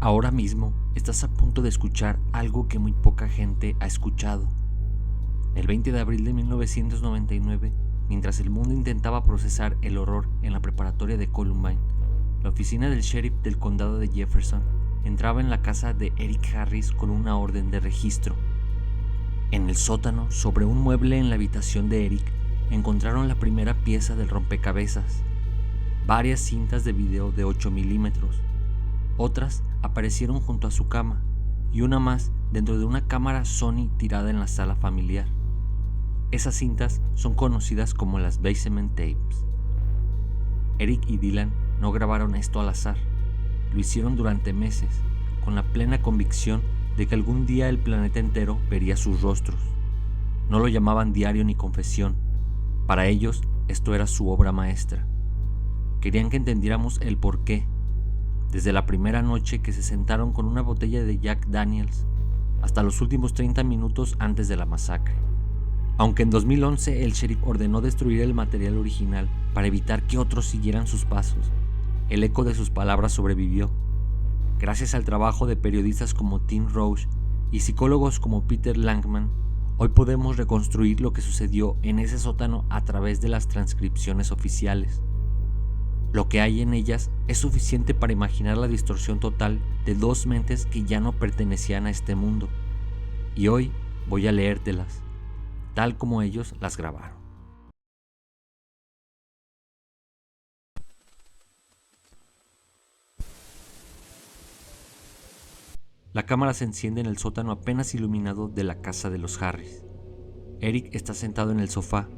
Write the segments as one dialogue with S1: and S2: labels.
S1: Ahora mismo estás a punto de escuchar algo que muy poca gente ha escuchado. El 20 de abril de 1999, mientras el mundo intentaba procesar el horror en la preparatoria de Columbine, la oficina del sheriff del condado de Jefferson entraba en la casa de Eric Harris con una orden de registro. En el sótano, sobre un mueble en la habitación de Eric, encontraron la primera pieza del rompecabezas, varias cintas de video de 8 milímetros. Otras aparecieron junto a su cama y una más dentro de una cámara Sony tirada en la sala familiar. Esas cintas son conocidas como las basement tapes. Eric y Dylan no grabaron esto al azar. Lo hicieron durante meses, con la plena convicción de que algún día el planeta entero vería sus rostros. No lo llamaban diario ni confesión. Para ellos, esto era su obra maestra. Querían que entendiéramos el porqué. Desde la primera noche que se sentaron con una botella de Jack Daniels hasta los últimos 30 minutos antes de la masacre. Aunque en 2011 el sheriff ordenó destruir el material original para evitar que otros siguieran sus pasos, el eco de sus palabras sobrevivió. Gracias al trabajo de periodistas como Tim Roach y psicólogos como Peter Langman, hoy podemos reconstruir lo que sucedió en ese sótano a través de las transcripciones oficiales. Lo que hay en ellas es suficiente para imaginar la distorsión total de dos mentes que ya no pertenecían a este mundo. Y hoy voy a leértelas, tal como ellos las grabaron. La cámara se enciende en el sótano apenas iluminado de la casa de los Harris. Eric está sentado en el sofá,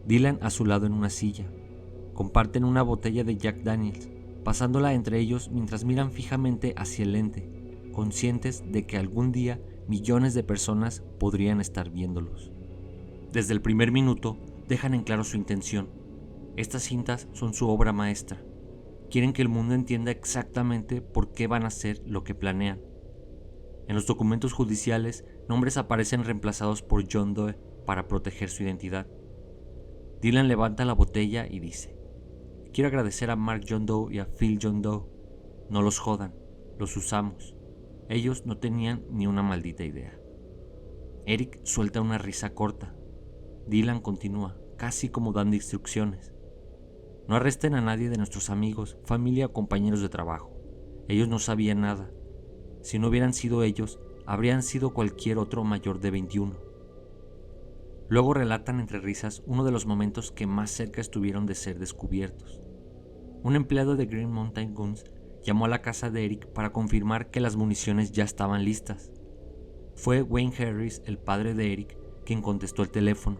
S1: Dylan a su lado en una silla. Comparten una botella de Jack Daniels, pasándola entre ellos mientras miran fijamente hacia el lente, conscientes de que algún día millones de personas podrían estar viéndolos. Desde el primer minuto dejan en claro su intención. Estas cintas son su obra maestra. Quieren que el mundo entienda exactamente por qué van a hacer lo que planean. En los documentos judiciales, nombres aparecen reemplazados por John Doe para proteger su identidad. Dylan levanta la botella y dice: quiero agradecer a Mark John Doe y a Phil John Doe. No los jodan, los usamos. Ellos no tenían ni una maldita idea. Eric suelta una risa corta. Dylan continúa, casi como dando instrucciones. No arresten a nadie de nuestros amigos, familia o compañeros de trabajo. Ellos no sabían nada. Si no hubieran sido ellos, habrían sido cualquier otro mayor de 21. Luego relatan entre risas uno de los momentos que más cerca estuvieron de ser descubiertos. Un empleado de Green Mountain Guns llamó a la casa de Eric para confirmar que las municiones ya estaban listas. Fue Wayne Harris, el padre de Eric, quien contestó el teléfono.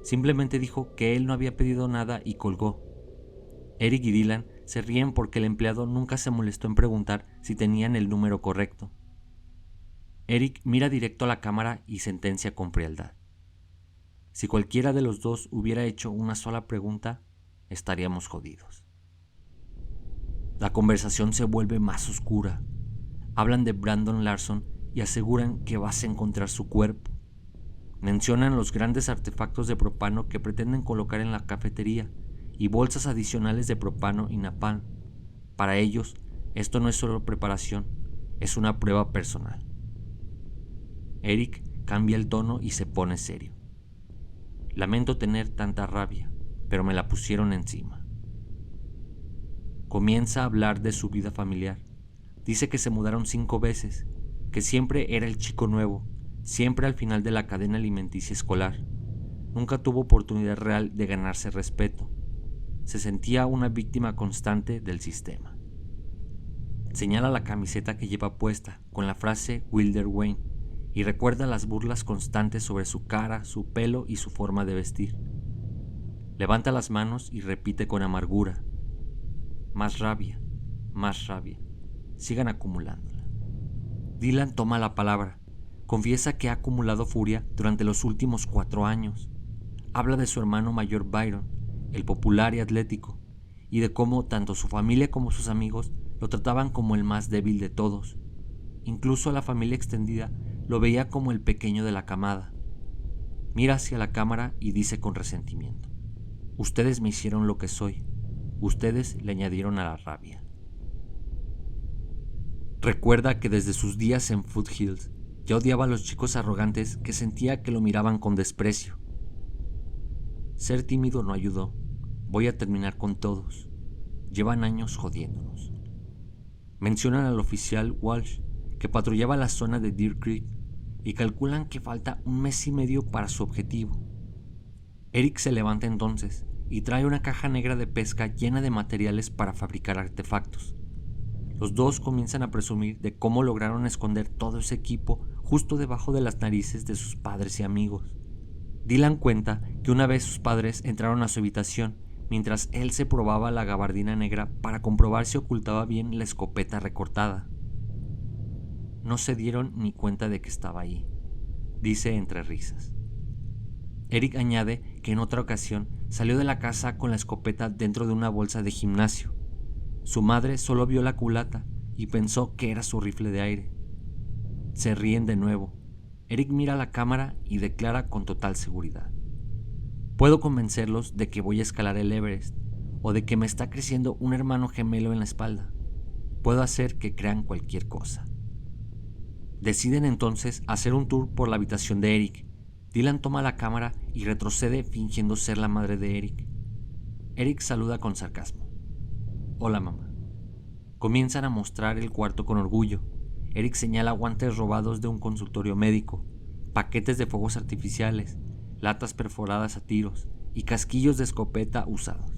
S1: Simplemente dijo que él no había pedido nada y colgó. Eric y Dylan se ríen porque el empleado nunca se molestó en preguntar si tenían el número correcto. Eric mira directo a la cámara y sentencia con frialdad. Si cualquiera de los dos hubiera hecho una sola pregunta, estaríamos jodidos. La conversación se vuelve más oscura. Hablan de Brandon Larson y aseguran que vas a encontrar su cuerpo. Mencionan los grandes artefactos de propano que pretenden colocar en la cafetería y bolsas adicionales de propano y napalm. Para ellos, esto no es solo preparación, es una prueba personal. Eric cambia el tono y se pone serio. Lamento tener tanta rabia, pero me la pusieron encima. Comienza a hablar de su vida familiar. Dice que se mudaron 5 veces, que siempre era el chico nuevo, siempre al final de la cadena alimenticia escolar. Nunca tuvo oportunidad real de ganarse respeto. Se sentía una víctima constante del sistema. Señala la camiseta que lleva puesta con la frase Wilder Wayne y recuerda las burlas constantes sobre su cara, su pelo y su forma de vestir. Levanta las manos y repite con amargura: más rabia, sigan acumulándola. Dylan toma la palabra, confiesa que ha acumulado furia durante los últimos 4 años. Habla de su hermano mayor Byron, el popular y atlético, y de cómo tanto su familia como sus amigos lo trataban como el más débil de todos. Incluso la familia extendida lo veía como el pequeño de la camada. Mira hacia la cámara y dice con resentimiento: ustedes me hicieron lo que soy, ustedes le añadieron a la rabia. Recuerda que desde sus días en Foothills ya odiaba a los chicos arrogantes que sentía que lo miraban con desprecio. Ser tímido no ayudó. Voy a terminar con todos. Llevan años jodiéndonos. Mencionan al oficial Walsh, que patrullaba la zona de Deer Creek, y calculan que falta 1 mes y medio para su objetivo. Eric se levanta entonces y trae una caja negra de pesca llena de materiales para fabricar artefactos. Los dos comienzan a presumir de cómo lograron esconder todo ese equipo justo debajo de las narices de sus padres y amigos. Dylan cuenta que una vez sus padres entraron a su habitación mientras él se probaba la gabardina negra para comprobar si ocultaba bien la escopeta recortada. No se dieron ni cuenta de que estaba ahí, dice entre risas. Eric añade que en otra ocasión salió de la casa con la escopeta dentro de una bolsa de gimnasio. Su madre solo vio la culata y pensó que era su rifle de aire. Se ríen de nuevo. Eric mira a la cámara y declara con total seguridad: puedo convencerlos de que voy a escalar el Everest o de que me está creciendo un hermano gemelo en la espalda. Puedo hacer que crean cualquier cosa. Deciden entonces hacer un tour por la habitación de Eric. Dylan toma la cámara y retrocede fingiendo ser la madre de Eric. Eric saluda con sarcasmo. Hola, mamá. Comienzan a mostrar el cuarto con orgullo. Eric señala guantes robados de un consultorio médico, paquetes de fuegos artificiales, latas perforadas a tiros y casquillos de escopeta usados.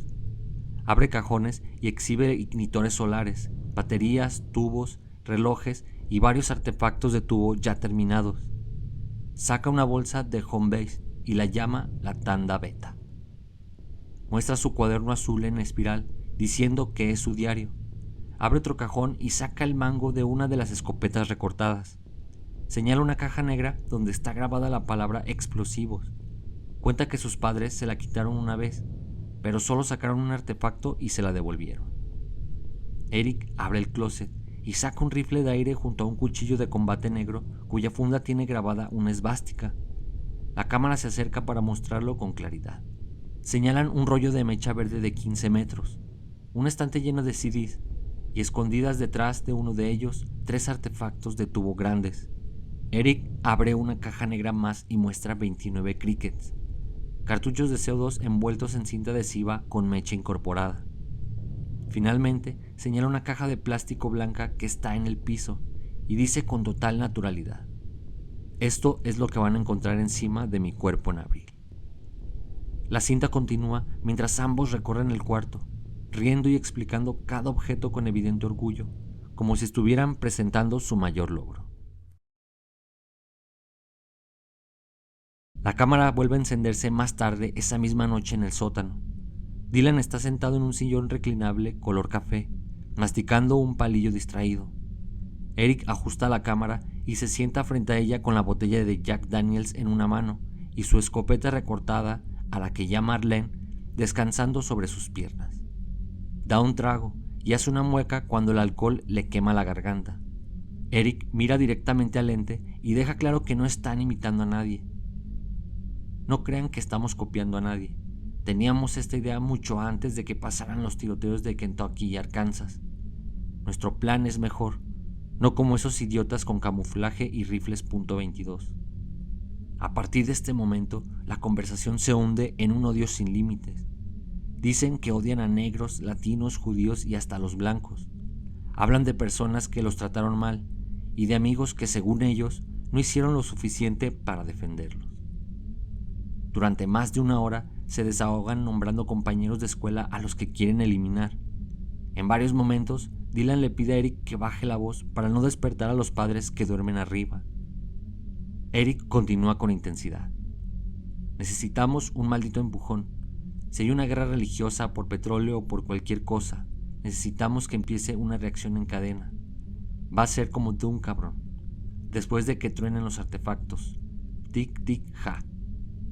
S1: Abre cajones y exhibe ignitores solares, baterías, tubos, relojes y varios artefactos de tubo ya terminados. Saca una bolsa de Homebase y la llama la tanda beta. Muestra su cuaderno azul en espiral, diciendo que es su diario. Abre otro cajón y saca el mango de una de las escopetas recortadas. Señala una caja negra donde está grabada la palabra explosivos. Cuenta que sus padres se la quitaron una vez, pero solo sacaron un artefacto y se la devolvieron. Eric abre el closet y saca un rifle de aire junto a un cuchillo de combate negro cuya funda tiene grabada una esvástica. La cámara se acerca para mostrarlo con claridad. Señalan un rollo de mecha verde de 15 metros, un estante lleno de CDs y escondidas detrás de uno de ellos 3 artefactos de tubo grandes. Eric abre una caja negra más y muestra 29 crickets, cartuchos de CO2 envueltos en cinta adhesiva con mecha incorporada. Finalmente, señala una caja de plástico blanca que está en el piso y dice con total naturalidad: esto es lo que van a encontrar encima de mi cuerpo en abril. La cinta continúa mientras ambos recorren el cuarto, riendo y explicando cada objeto con evidente orgullo, como si estuvieran presentando su mayor logro. La cámara vuelve a encenderse más tarde esa misma noche en el sótano. Dylan está sentado en un sillón reclinable color café, masticando un palillo distraído. Eric ajusta la cámara y se sienta frente a ella con la botella de Jack Daniels en una mano y su escopeta recortada, a la que llama Arlene, descansando sobre sus piernas. Da un trago y hace una mueca cuando el alcohol le quema la garganta. Eric mira directamente al lente y deja claro que no están imitando a nadie. No crean que estamos copiando a nadie. Teníamos esta idea mucho antes de que pasaran los tiroteos de Kentucky y Arkansas. Nuestro plan es mejor, no como esos idiotas con camuflaje y rifles .22. A partir de este momento, la conversación se hunde en un odio sin límites. Dicen que odian a negros, latinos, judíos y hasta a los blancos. Hablan de personas que los trataron mal y de amigos que, según ellos, no hicieron lo suficiente para defenderlos. Durante más de 1 hora se desahogan nombrando compañeros de escuela a los que quieren eliminar. En varios momentos, Dylan le pide a Eric que baje la voz para no despertar a los padres que duermen arriba. Eric continúa con intensidad. Necesitamos un maldito empujón. Si hay una guerra religiosa por petróleo o por cualquier cosa, necesitamos que empiece una reacción en cadena. Va a ser como Doom, cabrón. Después de que truenen los artefactos. Tic, tic, ja.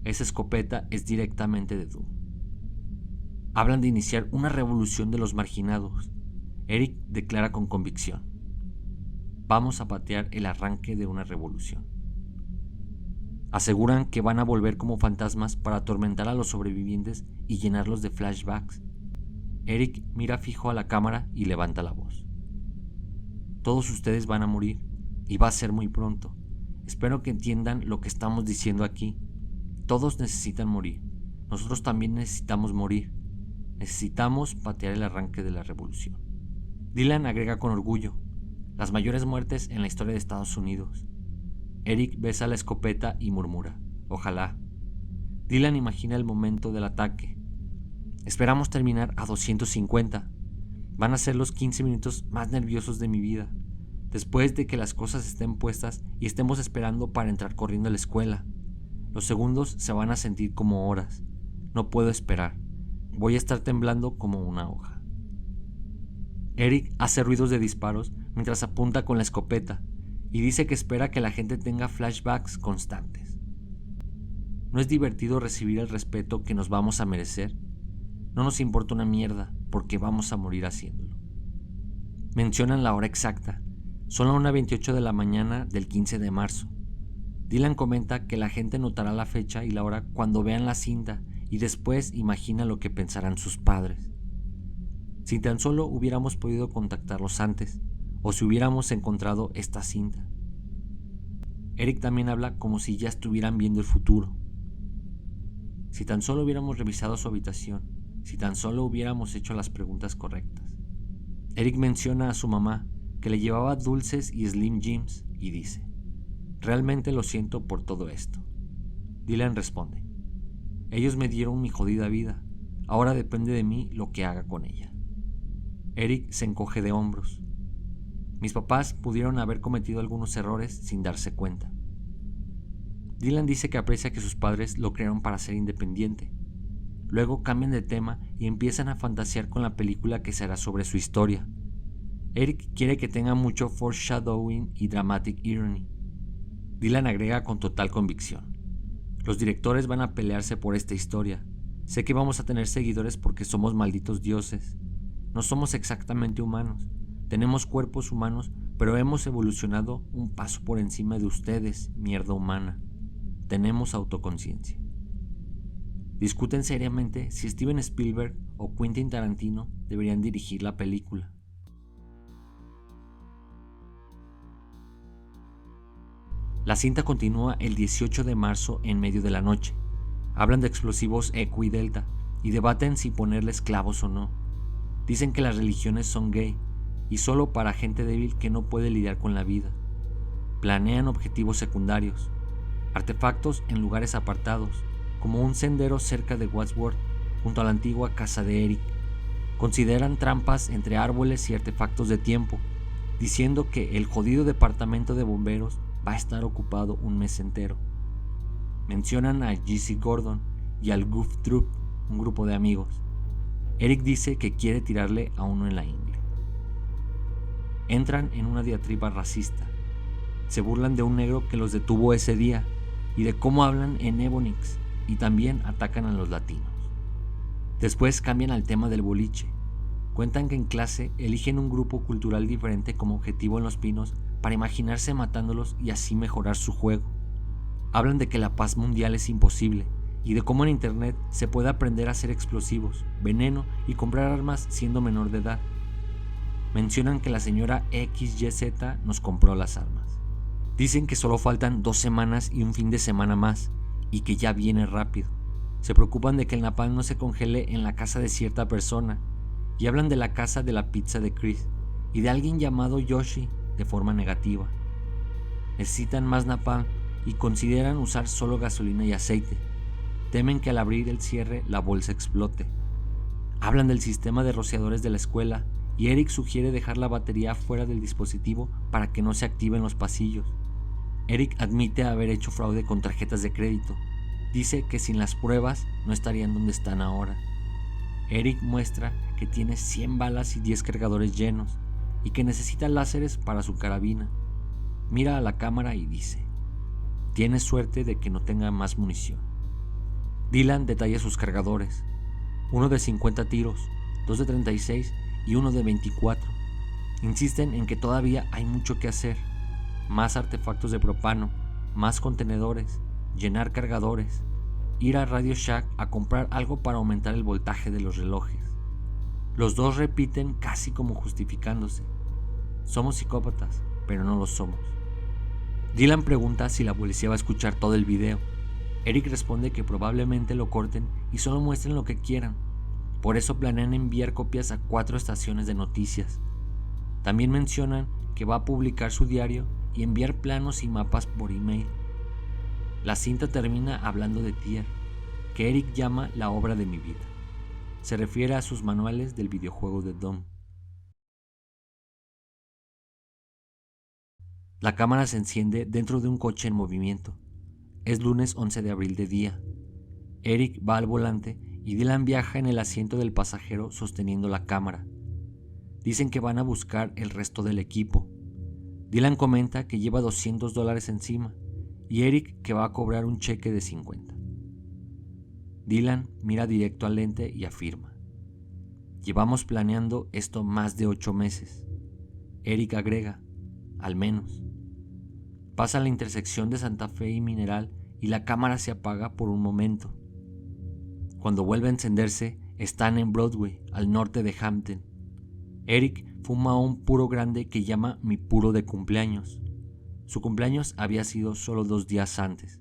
S1: Esa escopeta es directamente de Doom. Hablan de iniciar una revolución de los marginados. Eric declara con convicción: vamos a patear el arranque de una revolución. Aseguran que van a volver como fantasmas para atormentar a los sobrevivientes y llenarlos de flashbacks. Eric mira fijo a la cámara y levanta la voz: Todos ustedes van a morir, y va a ser muy pronto. Espero que entiendan lo que estamos diciendo aquí. Todos necesitan morir. Nosotros también necesitamos morir. Necesitamos patear el arranque de la revolución. Dylan agrega con orgullo: las mayores muertes en la historia de Estados Unidos. Eric besa la escopeta y murmura: ojalá. Dylan imagina el momento del ataque. Esperamos terminar a 250. Van a ser los 15 minutos más nerviosos de mi vida, después de que las cosas estén puestas y estemos esperando para entrar corriendo a la escuela. Los segundos se van a sentir como horas. No puedo esperar. Voy a estar temblando como una hoja. Eric hace ruidos de disparos mientras apunta con la escopeta y dice que espera que la gente tenga flashbacks constantes. ¿No es divertido recibir el respeto que nos vamos a merecer? No nos importa una mierda porque vamos a morir haciéndolo. Mencionan la hora exacta. Son la 1:28 de la mañana del 15 de marzo. Dylan comenta que la gente notará la fecha y la hora cuando vean la cinta y después imagina lo que pensarán sus padres. Si tan solo hubiéramos podido contactarlos antes, o si hubiéramos encontrado esta cinta. Eric también habla como si ya estuvieran viendo el futuro. Si tan solo hubiéramos revisado su habitación, si tan solo hubiéramos hecho las preguntas correctas. Eric menciona a su mamá, que le llevaba dulces y Slim Jims, y dice: realmente lo siento por todo esto. Dylan responde: ellos me dieron mi jodida vida, ahora depende de mí lo que haga con ella. Eric se encoge de hombros. Mis papás pudieron haber cometido algunos errores sin darse cuenta. Dylan dice que aprecia que sus padres lo crearon para ser independiente. Luego cambian de tema y empiezan a fantasear con la película que será sobre su historia. Eric quiere que tenga mucho foreshadowing y dramatic irony. Dylan agrega con total convicción: los directores van a pelearse por esta historia. Sé que vamos a tener seguidores porque somos malditos dioses. No somos exactamente humanos. Tenemos cuerpos humanos, pero hemos evolucionado un paso por encima de ustedes, mierda humana. Tenemos autoconciencia. Discuten seriamente si Steven Spielberg o Quentin Tarantino deberían dirigir la película. La cinta continúa el 18 de marzo en medio de la noche. Hablan de explosivos Echo y Delta y debaten si ponerles clavos o no. Dicen que las religiones son gay y solo para gente débil que no puede lidiar con la vida. Planean objetivos secundarios, artefactos en lugares apartados, como un sendero cerca de Wadsworth, junto a la antigua casa de Eric. Consideran trampas entre árboles y artefactos de tiempo, diciendo que el jodido departamento de bomberos va a estar ocupado un mes entero. Mencionan a Jesse Gordon y al Goof Troop, un grupo de amigos. Eric dice que quiere tirarle a uno en la ingle. Entran en una diatriba racista. Se burlan de un negro que los detuvo ese día y de cómo hablan en Ebonics, y también atacan a los latinos. Después cambian al tema del boliche. Cuentan que en clase eligen un grupo cultural diferente como objetivo en Los Pinos para imaginarse matándolos y así mejorar su juego. Hablan de que la paz mundial es imposible y de cómo en internet se puede aprender a hacer explosivos, veneno y comprar armas siendo menor de edad. Mencionan que la señora XYZ nos compró las armas. Dicen que solo faltan 2 semanas y un fin de semana más y que ya viene rápido. Se preocupan de que el napalm no se congele en la casa de cierta persona y hablan de la casa de la pizza de Chris y de alguien llamado Yoshi de forma negativa. Necesitan más napalm y consideran usar solo gasolina y aceite. Temen que al abrir el cierre la bolsa explote. Hablan del sistema de rociadores de la escuela y Eric sugiere dejar la batería fuera del dispositivo para que no se active en los pasillos. Eric admite haber hecho fraude con tarjetas de crédito. Dice que sin las pruebas no estarían donde están ahora. Eric muestra que tiene 100 balas y 10 cargadores llenos y que necesita láseres para su carabina. Mira a la cámara y dice: tienes suerte de que no tenga más munición. Dylan detalla sus cargadores: uno de 50 tiros, 2 de 36 y uno de 24. Insisten en que todavía hay mucho que hacer: más artefactos de propano, más contenedores, llenar cargadores, ir a Radio Shack a comprar algo para aumentar el voltaje de los relojes. Los dos repiten casi como justificándose: Somos psicópatas, pero no lo somos. Dylan pregunta si la policía va a escuchar todo el video. Eric responde que probablemente lo corten y solo muestren lo que quieran. Por eso planean enviar copias a 4 estaciones de noticias. También mencionan que va a publicar su diario y enviar planos y mapas por email. La cinta termina hablando de Tier, que Eric llama la obra de mi vida. Se refiere a sus manuales del videojuego de Doom. La cámara se enciende dentro de un coche en movimiento. Es lunes 11 de abril de día. Eric va al volante y Dylan viaja en el asiento del pasajero sosteniendo la cámara. Dicen que van a buscar el resto del equipo. Dylan comenta que lleva $200 encima y Eric que va a cobrar un cheque de 50. Dylan mira directo al lente y afirma: llevamos planeando esto más de 8 meses. Eric agrega: al menos. Pasa a la intersección de Santa Fe y Mineral y la cámara se apaga por un momento. Cuando vuelve a encenderse, están en Broadway, al norte de Hampton. Eric fuma un puro grande que llama mi puro de cumpleaños. Su cumpleaños había sido solo 2 días antes.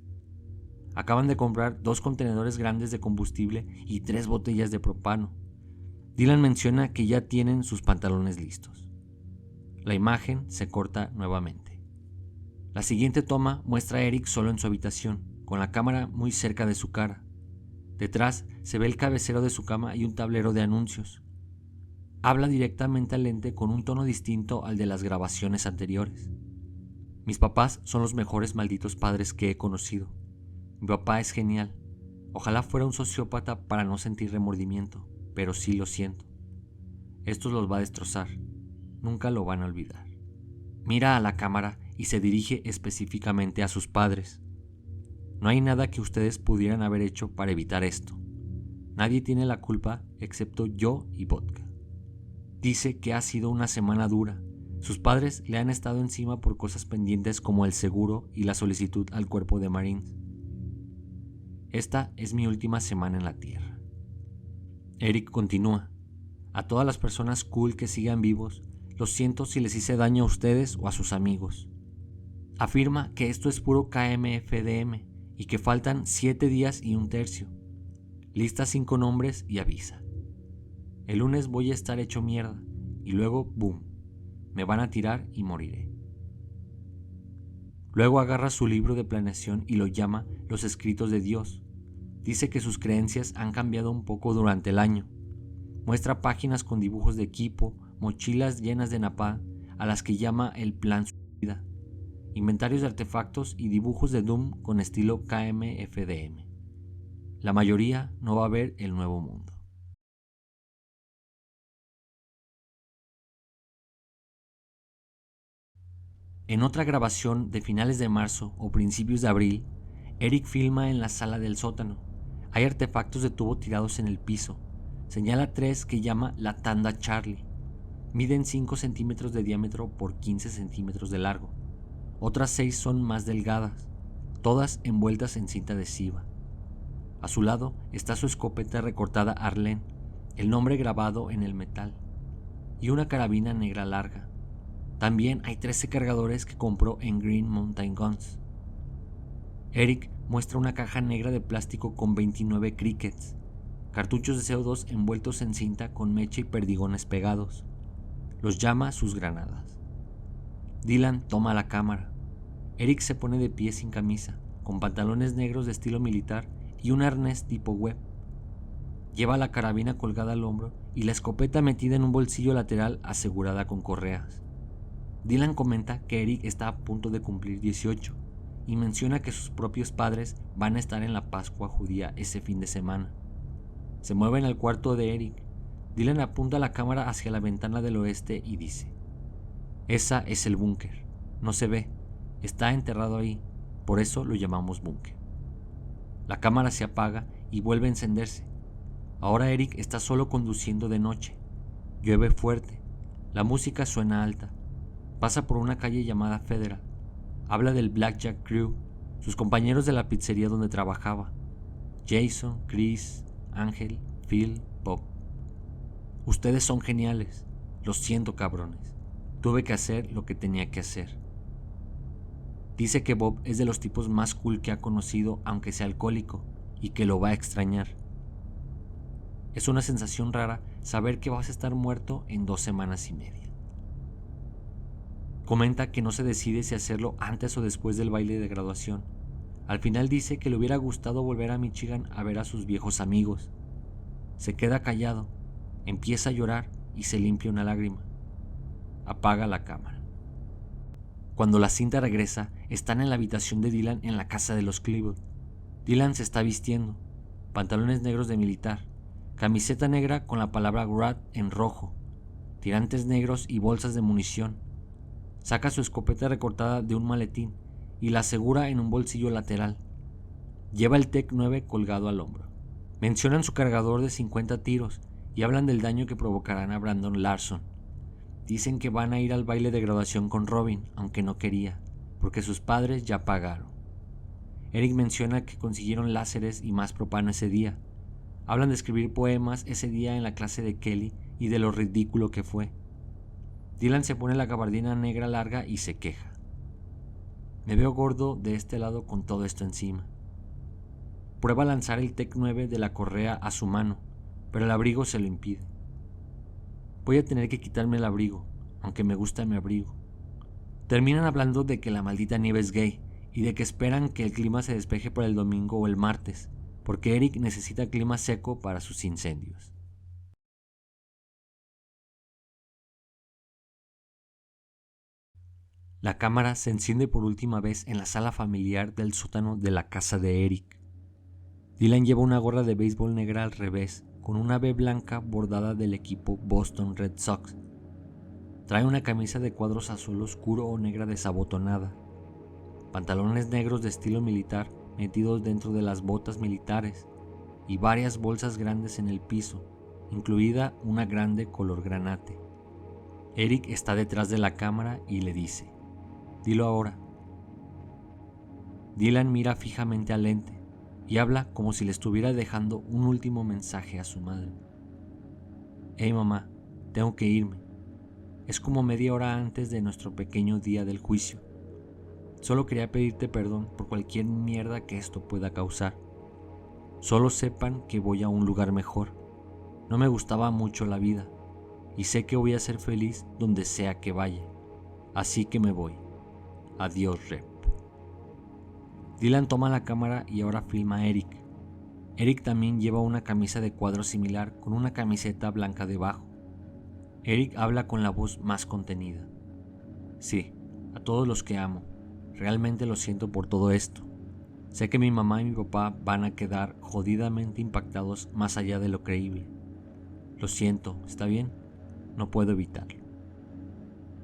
S1: Acaban de comprar 2 contenedores grandes de combustible y 3 botellas de propano. Dylan menciona que ya tienen sus pantalones listos. La imagen se corta nuevamente. La siguiente toma muestra a Eric solo en su habitación, con la cámara muy cerca de su cara. Detrás se ve el cabecero de su cama y un tablero de anuncios. Habla directamente al lente con un tono distinto al de las grabaciones anteriores. Mis papás son los mejores malditos padres que he conocido. Mi papá es genial. Ojalá fuera un sociópata para no sentir remordimiento, pero sí lo siento. Esto los va a destrozar. Nunca lo van a olvidar. Mira a la cámara y se dirige específicamente a sus padres. No hay nada que ustedes pudieran haber hecho para evitar esto. Nadie tiene la culpa excepto yo y Vodka. Dice que ha sido una semana dura. Sus padres le han estado encima por cosas pendientes como el seguro y la solicitud al cuerpo de Marines. Esta es mi última semana en la Tierra. Eric continúa: a todas las personas cool que sigan vivos, lo siento si les hice daño a ustedes o a sus amigos. Afirma que esto es puro KMFDM y que faltan 7 días y un tercio. Lista 5 nombres y avisa: el lunes voy a estar hecho mierda y luego, boom, me van a tirar y moriré. Luego agarra su libro de planeación y lo llama Los Escritos de Dios. Dice que sus creencias han cambiado un poco durante el año. Muestra páginas con dibujos de equipo, mochilas llenas de napalm, a las que llama el plan suicida, inventarios de artefactos y dibujos de Doom con estilo KMFDM. La mayoría no va a ver el nuevo mundo. En otra grabación de finales de marzo o principios de abril, Eric filma en la sala del sótano. Hay artefactos de tubo tirados en el piso. Señala 3 que llama la tanda Charlie. Miden 5 centímetros de diámetro por 15 centímetros de largo. Otras 6 son más delgadas, todas envueltas en cinta adhesiva. A su lado está su escopeta recortada Arlene, el nombre grabado en el metal, y una carabina negra larga. También hay 13 cargadores que compró en Green Mountain Guns. Eric muestra una caja negra de plástico con 29 crickets, cartuchos de CO2 envueltos en cinta con mecha y perdigones pegados. Los llama sus granadas. Dylan toma la cámara. Eric se pone de pie sin camisa, con pantalones negros de estilo militar y un arnés tipo web. Lleva la carabina colgada al hombro y la escopeta metida en un bolsillo lateral asegurada con correas. Dylan comenta que Eric está a punto de cumplir 18 y menciona que sus propios padres van a estar en la Pascua judía ese fin de semana. Se mueven al cuarto de Eric. Dylan apunta la cámara hacia la ventana del oeste y dice: esa es el búnker. No se ve. Está enterrado ahí. Por eso lo llamamos búnker. La cámara se apaga y vuelve a encenderse. Ahora Eric está solo conduciendo de noche. Llueve fuerte. La música suena alta. Pasa por una calle llamada Federal. Habla del Blackjack Crew, sus compañeros de la pizzería donde trabajaba: Jason, Chris, Ángel, Phil, Bob. Ustedes son geniales. Lo siento, cabrones. Tuve que hacer lo que tenía que hacer. Dice que Bob es de los tipos más cool que ha conocido, aunque sea alcohólico, y que lo va a extrañar. Es una sensación rara saber que vas a estar muerto en 2 semanas y media. Comenta que no se decide si hacerlo antes o después del baile de graduación. Al final dice que le hubiera gustado volver a Michigan a ver a sus viejos amigos. Se queda callado, empieza a llorar y se limpia una lágrima. Apaga la cámara. Cuando la cinta regresa, están en la habitación de Dylan en la casa de los Klebold. Dylan se está vistiendo, pantalones negros de militar, camiseta negra con la palabra Grad en rojo, tirantes negros y bolsas de munición. Saca su escopeta recortada de un maletín y la asegura en un bolsillo lateral. Lleva el TEC 9 colgado al hombro. Mencionan su cargador de 50 tiros y hablan del daño que provocarán a Brandon Larson. Dicen que van a ir al baile de graduación con Robin, aunque no quería, porque sus padres ya pagaron. Eric menciona que consiguieron láseres y más propano ese día. Hablan de escribir poemas ese día en la clase de Kelly y de lo ridículo que fue. Dylan se pone la gabardina negra larga y se queja. Me veo gordo de este lado con todo esto encima. Prueba a lanzar el TEC 9 de la correa a su mano, pero el abrigo se lo impide. Voy a tener que quitarme el abrigo, aunque me gusta mi abrigo. Terminan hablando de que la maldita nieve es gay y de que esperan que el clima se despeje para el domingo o el martes, porque Eric necesita clima seco para sus incendios. La cámara se enciende por última vez en la sala familiar del sótano de la casa de Eric. Dylan lleva una gorra de béisbol negra al revés, con una B blanca bordada del equipo Boston Red Sox. Trae una camisa de cuadros azul oscuro o negra desabotonada, pantalones negros de estilo militar metidos dentro de las botas militares y varias bolsas grandes en el piso, incluida una grande color granate. Eric está detrás de la cámara y le dice: «Dilo ahora». Dylan mira fijamente al lente y habla como si le estuviera dejando un último mensaje a su madre. «Hey mamá, tengo que irme. Es como media hora antes de nuestro pequeño día del juicio. Solo quería pedirte perdón por cualquier mierda que esto pueda causar. Solo sepan que voy a un lugar mejor. No me gustaba mucho la vida y sé que voy a ser feliz donde sea que vaya. Así que me voy. Adiós, Rep». Dylan toma la cámara y ahora filma a Eric. Eric también lleva una camisa de cuadro similar con una camiseta blanca debajo. Eric habla con la voz más contenida. «Sí, a todos los que amo. Realmente lo siento por todo esto. Sé que mi mamá y mi papá van a quedar jodidamente impactados más allá de lo creíble. Lo siento, ¿está bien? No puedo evitarlo».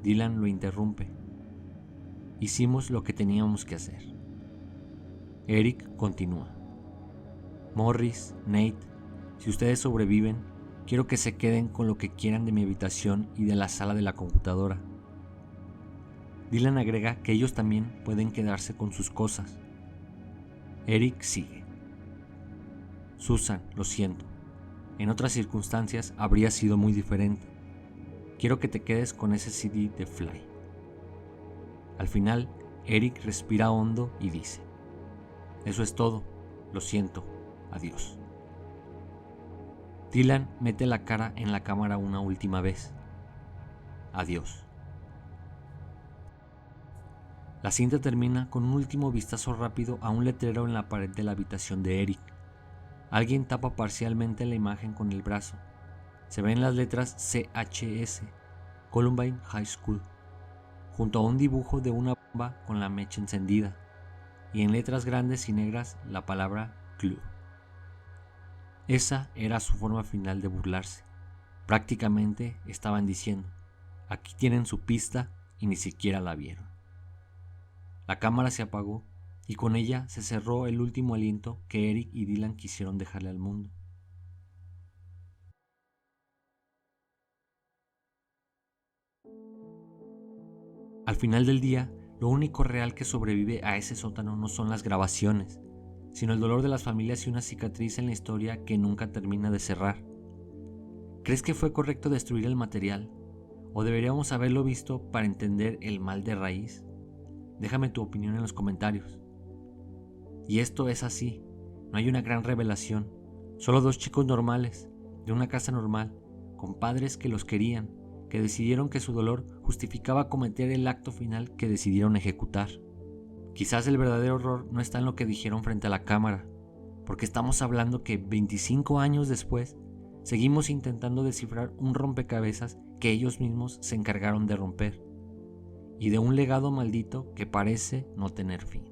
S1: Dylan lo interrumpe. «Hicimos lo que teníamos que hacer». Eric continúa. «Morris, Nate, si ustedes sobreviven, quiero que se queden con lo que quieran de mi habitación y de la sala de la computadora». Dylan agrega que ellos también pueden quedarse con sus cosas. Eric sigue. «Susan, lo siento. En otras circunstancias habría sido muy diferente. Quiero que te quedes con ese CD de Fly». Al final, Eric respira hondo y dice: «Eso es todo. Lo siento. Adiós». Dylan mete la cara en la cámara una última vez. «Adiós». La cinta termina con un último vistazo rápido a un letrero en la pared de la habitación de Eric. Alguien tapa parcialmente la imagen con el brazo. Se ven las letras CHS, Columbine High School, junto a un dibujo de una bomba con la mecha encendida, y en letras grandes y negras la palabra Club. Esa era su forma final de burlarse. Prácticamente estaban diciendo: «Aquí tienen su pista y ni siquiera la vieron». La cámara se apagó y con ella se cerró el último aliento que Eric y Dylan quisieron dejarle al mundo. Al final del día, lo único real que sobrevive a ese sótano no son las grabaciones, sino el dolor de las familias y una cicatriz en la historia que nunca termina de cerrar. ¿Crees que fue correcto destruir el material? ¿O deberíamos haberlo visto para entender el mal de raíz? Déjame tu opinión en los comentarios. Y esto es así, no hay una gran revelación, solo dos chicos normales, de una casa normal, con padres que los querían, que decidieron que su dolor justificaba cometer el acto final que decidieron ejecutar. Quizás el verdadero horror no está en lo que dijeron frente a la cámara, porque estamos hablando que 25 años después, seguimos intentando descifrar un rompecabezas que ellos mismos se encargaron de romper, y de un legado maldito que parece no tener fin.